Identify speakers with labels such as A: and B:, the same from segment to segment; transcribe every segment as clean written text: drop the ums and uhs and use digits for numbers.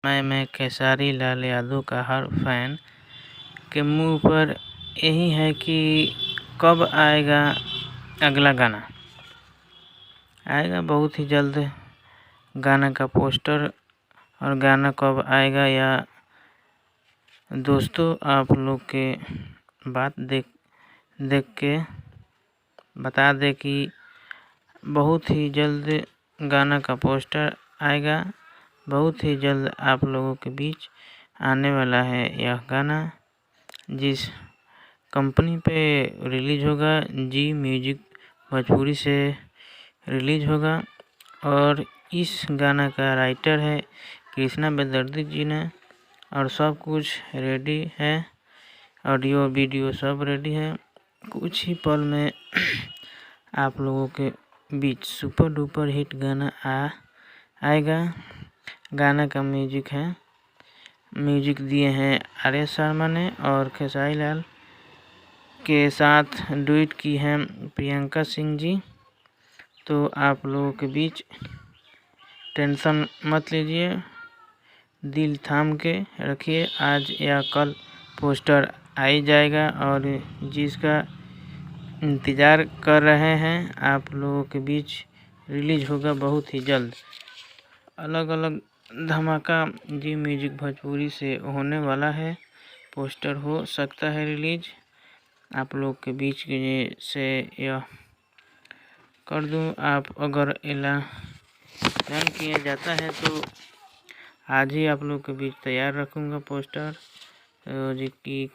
A: मैं खेसारी लाल यादव का हर फैन के मुंह पर यही है कि कब आएगा अगला गाना। आएगा बहुत ही जल्द गाना का पोस्टर, और गाना कब आएगा या दोस्तों आप लोग के बात देख के बता दे कि बहुत ही जल्द गाना का पोस्टर आएगा। बहुत ही जल्द आप लोगों के बीच आने वाला है यह गाना, जिस कंपनी पे रिलीज होगा, जी म्यूजिक भोजपुरी से रिलीज होगा। और इस गाना का राइटर है कृष्णा बेदर्दी जी ने, और सब कुछ रेडी है, ऑडियो वीडियो सब रेडी है। कुछ ही पल में आप लोगों के बीच सुपर डुपर हिट गाना आएगा। गाना का म्यूजिक दिए हैं आर.एस. शर्मा ने, और खेसारी लाल के साथ डुएट की है प्रियंका सिंह जी। तो आप लोगों के बीच टेंशन मत लीजिए, दिल थाम के रखिए, आज या कल पोस्टर आ ही जाएगा। और जिसका इंतज़ार कर रहे हैं आप लोगों के बीच रिलीज होगा बहुत ही जल्द। अलग अलग धमाका जी म्यूजिक भोजपुरी से होने वाला है, पोस्टर हो सकता है रिलीज। आप लोग के बीच से यह कर दूं, आप अगर ऐलान किया जाता है तो आज ही आप लोग के बीच तैयार रखूँगा पोस्टर। जो कि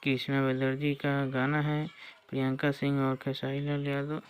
A: कृष्णा बेदर्जी का गाना है, प्रियंका सिंह और खेसारी लाल यादव।